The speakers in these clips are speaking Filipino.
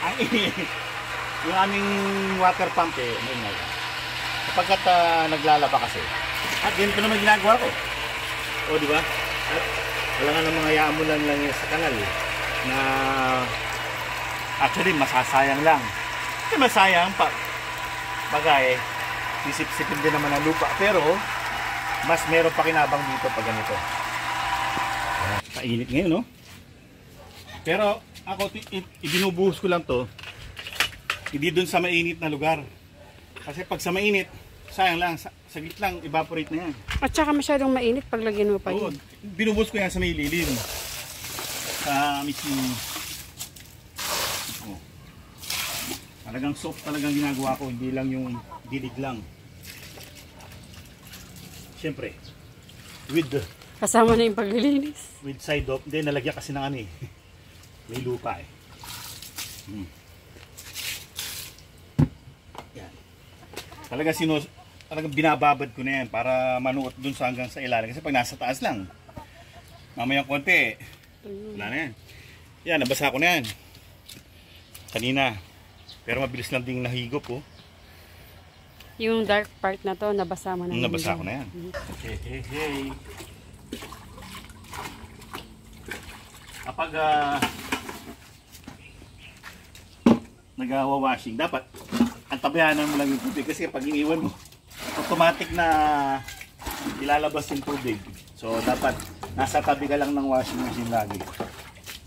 Ang init. Yung aming water pump eh, maingay. Kapag naglalaba kasi. At ganito naman ginagawa ko. O, di ba? At wala nga ng mga yaamulan lang yan sa kanal eh, na actually masasayang lang. Kasi masayang pa. Bagay, sisip-sipin din naman ang lupa. Pero, mas meron pa kinabang dito pag ganito. Painit ngayon, no? Pero, ako, ibinubuhos ko lang to. Hindi dun sa mainit na lugar. Kasi pag sa mainit, sayang lang, saglit lang, evaporate na yan. At saka masyadong mainit pag lagyan mo pa yun. Binubuhos ko yan sa may lilim. Sa mismo. Oh. Talagang soft talagang ginagawa ko, hindi lang yung dilig lang. Siyempre, kasama na yung paglilinis. with side off, hindi, nalagyan kasi ng ano eh. May lupa eh. Yan. Talagang binababad ko na yan para manuot dun sa hanggang sa ilalim. Kasi pag nasa taas lang, mamayang konti, wala na yan. Yan, nabasa ko na yan. Kanina. Pero mabilis lang ding nahigop oh. Yung dark part na to, nabasa mo na. Nabasa ko na yan. Hey. Kapag nag-washing, dapat antabayanan mo lang yung tubig kasi pag iniwan mo, automatic na ilalabas yung tubig. So dapat nasa tabi ka lang ng washing machine lagi.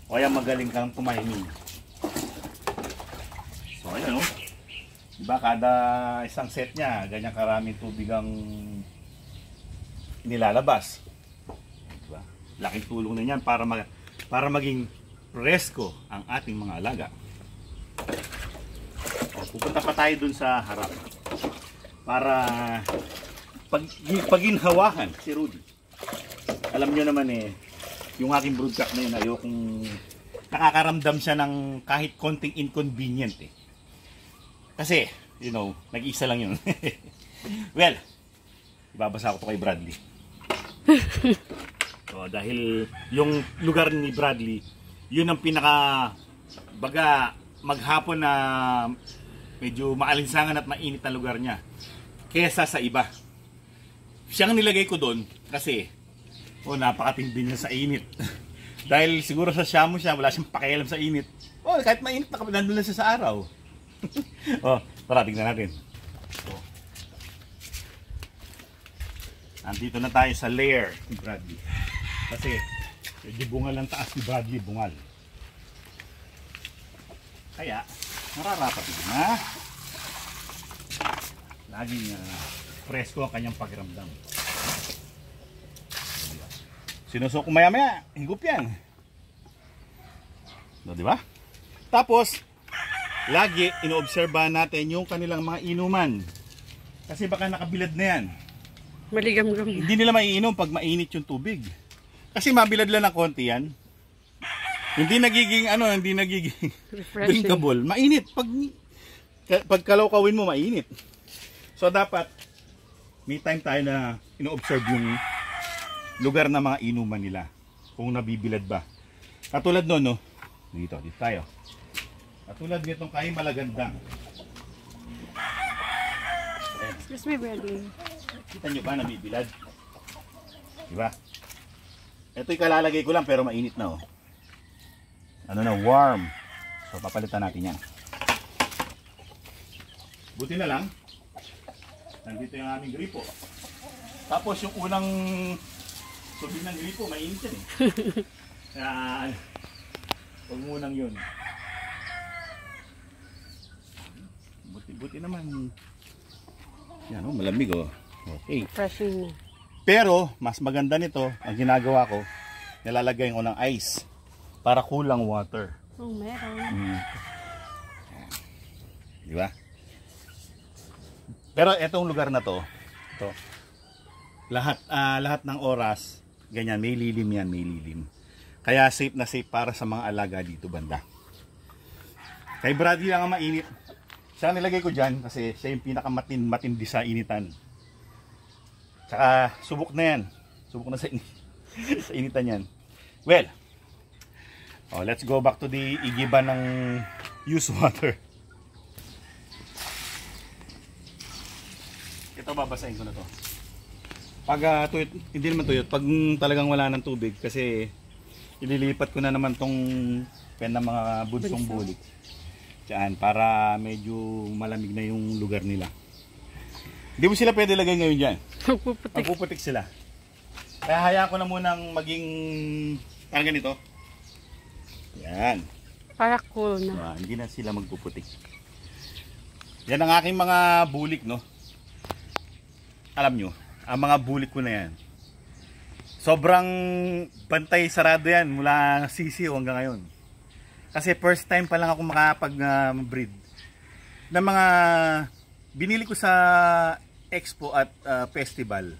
O kaya magaling kang tumahiming. So ayan o. Diba kada isang set niya, ganyan karaming tubig ang nilalabas. Diba? Laking tulong na yan para maging presko ang ating mga alaga. Pupunta pa tayo dun sa harap para paginhawahan si Rudy. Alam nyo naman eh, yung aking broodcock na yun, ayokong nakakaramdam siya ng kahit konting inconvenient eh. Kasi, you know, nag-isa lang yun. Well, ibabasa ko to kay Bradley. So, dahil yung lugar ni Bradley, yun ang baga, maghapon na medyo maalinsangan at mainit na lugar niya kesa sa iba. Siyang nilagay ko doon kasi napakatindi niya sa init. Dahil siguro sa Shamu siya, wala siyang pakialam sa init. Kahit mainit, nandun lang siya sa araw. Tara, tignan natin. Andito na tayo sa lair ni Bradley. Kasi, di bungal ang taas ni Bradley, bungal. Kaya, nararapat din na. Laging presko ang kanyang pakiramdam. Sinusok ko maya-maya, higup yan. Di ba? Tapos, lagi inoobserbahan natin yung kanilang mga inuman. Kasi baka nakabilad na yan. Maligam-gam. Hindi nila maiinom pag mainit yung tubig. Kasi mabilad lang ng konti yan. Hindi nagiging drinkable. Mainit. Pag kalawkawin mo, mainit. So dapat, may time tayo na ino-observe yung lugar na mga inuman nila. Kung nabibilad ba. Katulad nun, no? Dito tayo. Katulad nitong kain malagandang. Excuse me, Bradley. Kita nyo ba nabibilad? Diba? Ito ikalalagay ko lang pero mainit na oh. Warm. So papalitan natin yan. Buti na lang, nandito yung aming gripo. Tapos yung unang tubig ng gripo, mainit yan eh. Kaya, huwag munang yun. Buti naman. Yan oh, malamig oh. Okay. Refreshing. Pero, mas maganda nito, ang ginagawa ko, nilalagay ko ng ice para kulang water. Oh, meron. Di ba? Pero etong lugar na to, lahat ng oras, ganyan, may lilim yan, may lilim. Kaya safe na safe para sa mga alaga dito banda. Kay Bradley lang ang mainit. Siya nilagay ko dyan kasi siya yung pinakamatindi sa initan. Tsaka subok na yan. Subok na sa initan yan. Well, Oh, let's go back to the igiban ng used water. Ito, babasahin ko na to. Pag tuyot, hindi naman tuyot, pag talagang wala ng tubig, kasi ililipat ko na naman tong pen ng mga bunsong bulik. Diyan, para medyo malamig na yung lugar nila. Hindi mo sila pwede lagay ngayon dyan. Magpuputik sila. Kaya hayaan ko na munang maging parang ganito. Yan. Para cool na. Hindi na sila magpuputik. Yan ang aking mga bulik, no? Alam nyo, ang mga bulik ko na yan, sobrang bantay sarado yan mula sisiw hanggang ngayon. Kasi first time pa lang ako makapag-breed ng mga binili ko sa expo at festival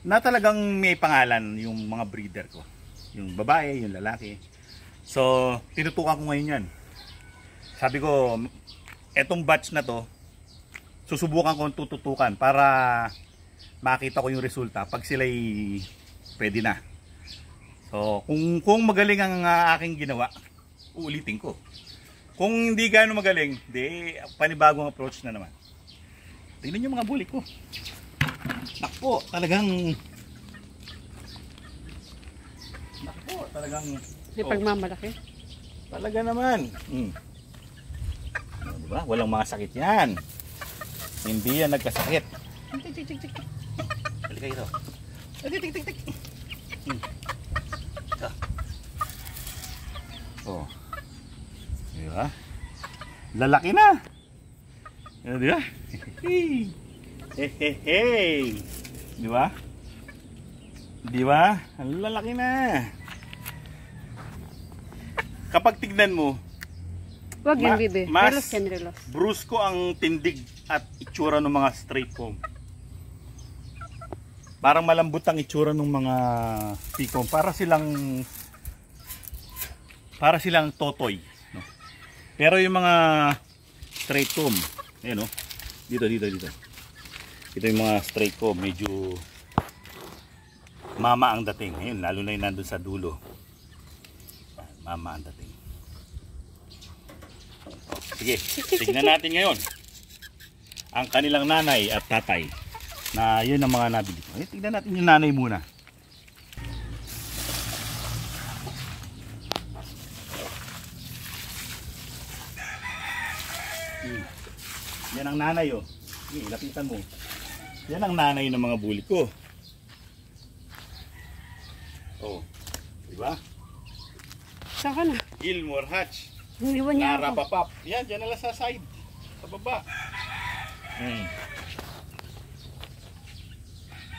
na talagang may pangalan yung mga breeder ko. Yung babae, yung lalaki. So, tinutukan ko ngayon yan. Sabi ko, etong batch na to, susubukan ko tututukan para makita ko yung resulta pag sila'y pwede na. So, kung magaling ang aking ginawa, uulitin ko. Kung hindi gaano magaling, di panibagong approach na naman. Tingnan yung mga bulik ko. Nakpo, talagang May pagmamalaki. Talaga naman. Diba? Walang mga sakit yan. Hindi yan nagkasakit. Halika ito. Tik. Oh. Diba? Lalaki na. Diba? Hey. Diba? Diba? Ang lalaki na. Kapag tignan mo, wag yan, bibi. Relos. Brusko ang tindig at itsura ng mga straight comb. Parang malambot ang itsura ng mga picom. Para silang totoy, no? Pero yung mga straight comb, ayan, no? Dito. Ito yung mga straight comb, medyo mama ang dating. Ayun, lalo na yung nandun sa dulo. Mama ang dating. Sige, tignan natin ngayon ang kanilang nanay at tatay, na yun ang mga nabili ko. Tignan natin yung nanay muna. Yan ang nanay, oh. Sige, lapitan mo. Yan ang nanay ng mga bulik ko. Oh, diba? Saan ka na? Gilmore Hatch. Iwan niya ako. Rapapap. Yan, dyan na lang sa side. Sa baba.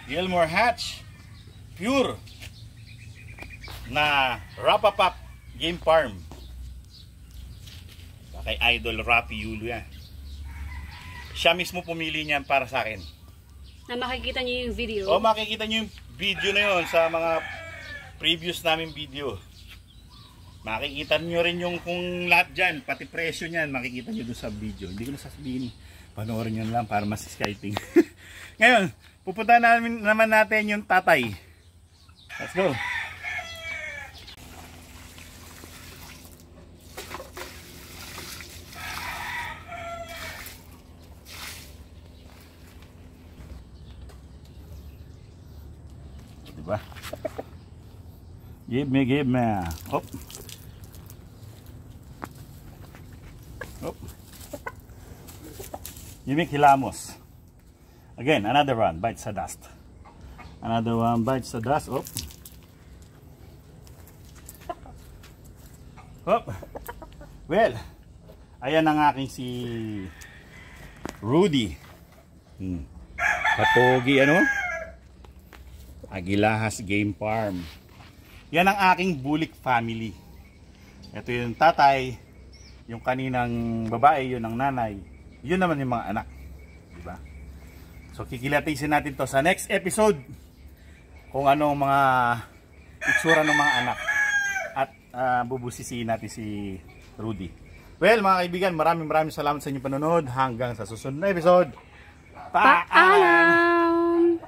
Gilmore Hatch. Pure. Na Rapapap Game Farm. Kay Idol Rapi Yulo yan. Siya mismo pumili niyan para sa akin. Na makikita niyo yung video. O, makikita niyo yung video na yun sa mga previous namin video. Makikita nyo rin yung kung lahat dyan, pati presyo nyan, makikita nyo doon sa video. Hindi ko na sasabihin, panoorin nyo lang para mas exciting. Ngayon, pupunta naman natin yung tatay. Let's go! Diba? Give me. Hop. Oh. Jimmy Hilamos. Again, another one bites the dust. Another one bites the dust. Oh. Oh. Well, ayan ang aking si Rudy. Katogi, ano? Agilahas Game Farm. Yan ang aking bulik family. Ito yung tatay, yung kaninang babae, yun ang nanay, yun naman yung mga anak, diba? So kikilatisin natin to sa next episode kung anong mga itsura ng mga anak at bubusisiin natin si Rudy. Well, mga kaibigan, maraming salamat sa inyong panonood. Hanggang sa susunod na episode. Paalam!